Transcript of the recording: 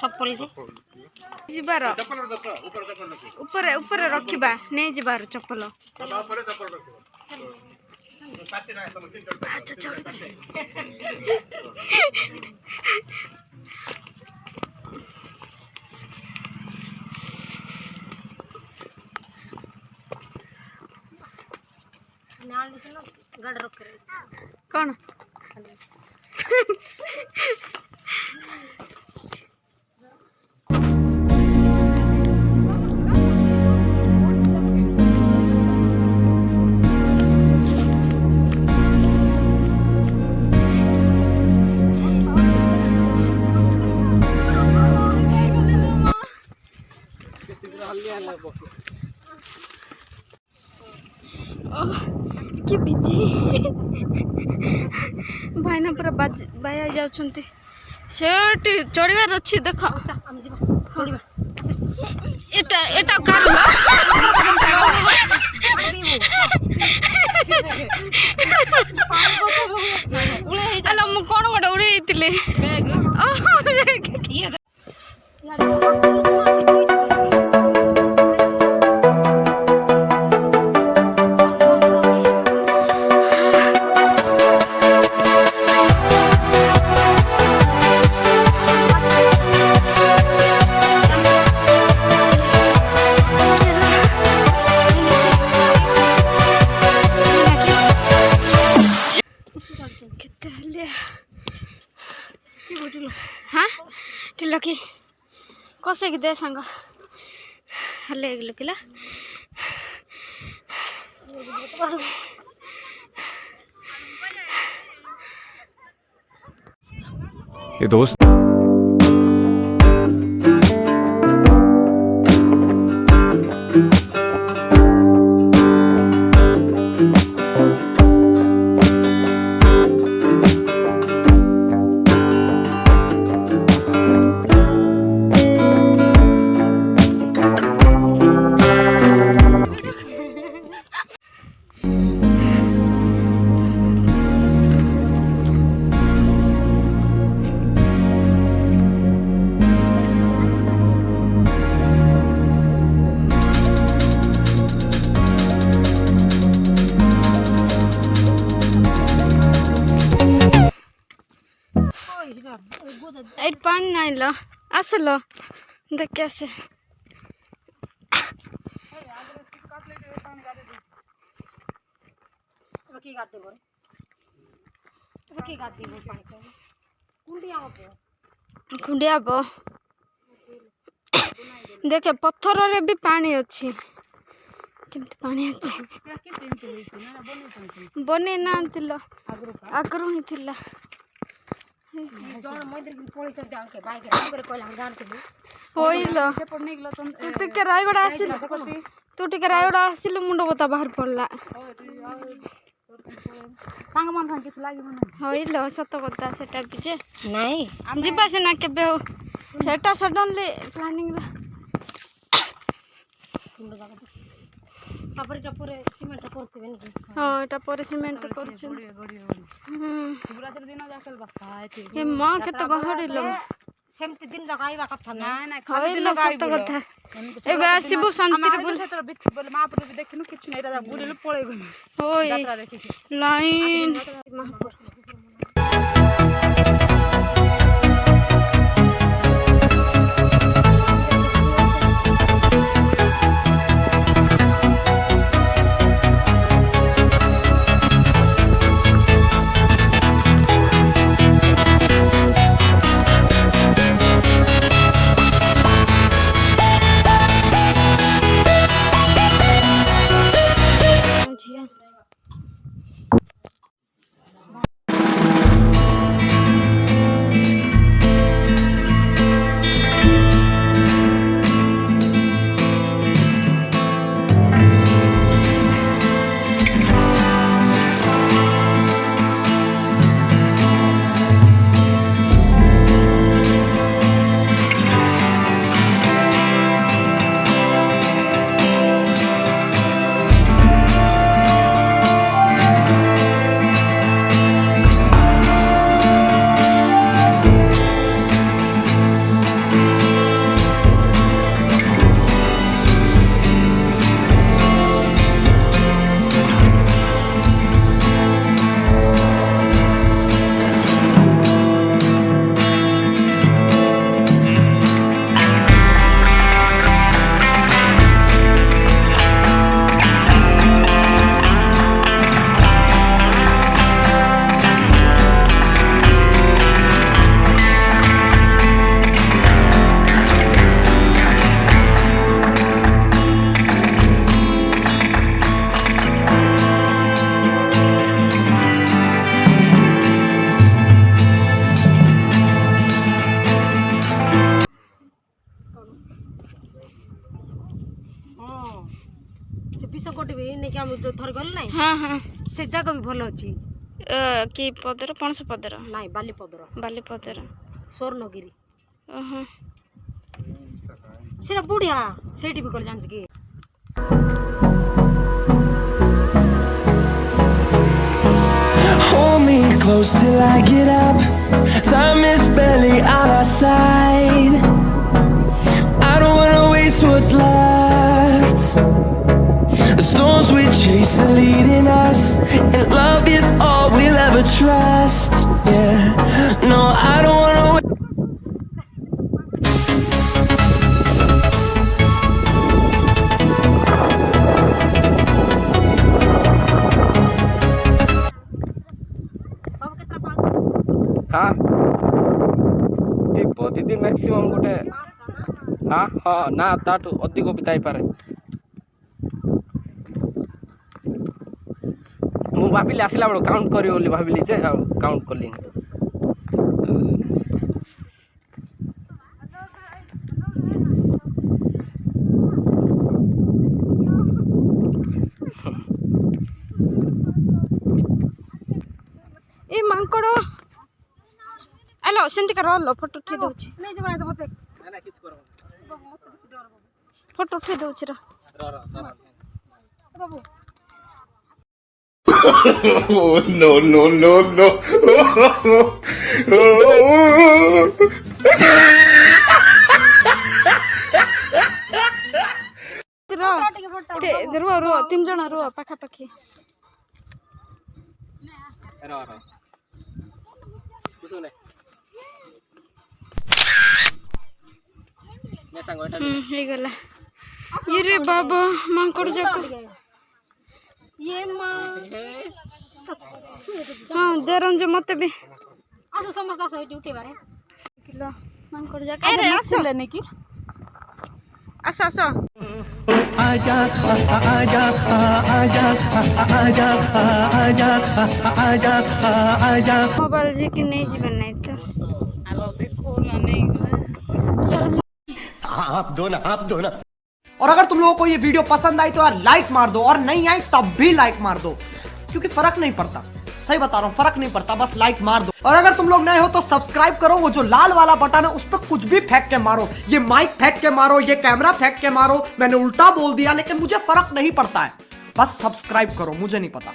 चप्पल जीवार ऊपर ऊपर रखिबा नहीं जीवार चप्पल कौन कि बिजी भाईना पूरा बाया जाउछंती सेठी चढ़िबार अछि देख एटा एटा कार हेलो मु कोन गोटे उड़ी दिले हाँ टिल कि कसे दे सांग हले किला ये दोस्त पानी नहीं लो आस लो देख आसे खुंडिया बो देखे पत्थर रे भी पानी अच्छी केमती पानी अच्छी बने ना थिला आगरू ही थिला होइलो तू टिके रायगड़ा आसिल मुंड बता बाहर पड़ला होइलो सत कथा सेटा भी जे नहीं जीवा से ना केबे हो सेटा सडनली प्लानिंग तापर टपरे सीमेंट करते नि हां एटा पर सीमेंट करछु शिवरात्रि दिन जाकल बसायते ए मां के तो गहडिलो सेमति दिन लगाइबा कथा ना ना खाली दिन लगाइ सत कथा एबे आसीबु शांति बोल बोले महापुर भी देखिनु किछु नै रा बुलिलु पळे गनी होय यात्रा देखि लाइन महापुर କୋଟି ବି ନେଇକି ଆମେ ଯୋଉ ଥର ଗଲେ ନାଇଁ ହଁ ହଁ ସେ ଜାଗା ବି ଭଲ ଅଛି। କି ପଦର ପଣସ ପଦର ନାଇଁ ବାଲିପଦର ବାଲିପଦର ସ୍ୱର୍ଣ୍ଣଗିରି ଓହୋ ସେଇଟା ବୁଢିଆ ସେଇଠି ବି କରି ଜାଣିଛୁ କି Hold me close till I get up. Time is barely on our side. I don't wanna waste what's left. The storms we chase are leading us, and love is all we'll ever trust. Yeah, no, I don't wanna हाँ ଥିବ ଦିଦି maximum ଗୋଟେ ହଁ ହଁ ନା ତାଠୁ ଅଧିକ ବି ଥାଇପାରେ ମୁଁ ଭାବିଲି ଆସିଲା ବେଳକୁ କାଉଣ୍ଟ କରିବି ବୋଲି ଭାବିଲି ଯେ ଆଉ କାଉଣ୍ଟ କଲିନି ଏ ମାଙ୍କଡ଼ ଆଲୋ ସେମିତିକା ରହ ଫଟୋ ଉଠେଇ ଦେଉଛି ଫଟୋ ଉଠେଇ ଦେଉଛି ର Oh, no, no, no, no. ରୁହ ରୁହ 3 ଜଣ ରୁହ ପାଖାପାଖି ହେଇଗଲା ଇରେ ବାବା ମାଙ୍କଡ଼ ଯାକ ହଁ ଦେରଞ୍ଜ ମତେ ବି ଆସ ସମସ୍ତେ ଆସ ଏଇଠି ଉଠେଇବାରେ କିଲୋ ମାଙ୍କଡ଼ ଯାକ ଆରେ ଆସ ନେଇକି ଆସ ଆସ आजा आजा आजा आजा आजा आजा आजा मोबाइल जी की नहीं जीवन नहीं तो आप दो ना और अगर तुम लोगों को ये वीडियो पसंद आई तो यार लाइक मार दो और नहीं आई तब भी लाइक मार दो क्योंकि फर्क नहीं पड़ता सही बता रहा हूँ फर्क नहीं पड़ता बस लाइक मार दो और अगर तुम लोग नए हो तो सब्सक्राइब करो वो जो लाल वाला बटन है उस पर कुछ भी फेंक के मारो ये माइक फेंक के मारो ये कैमरा फेंक के मारो मैंने उल्टा बोल दिया लेकिन मुझे फर्क नहीं पड़ता है बस सब्सक्राइब करो मुझे नहीं पता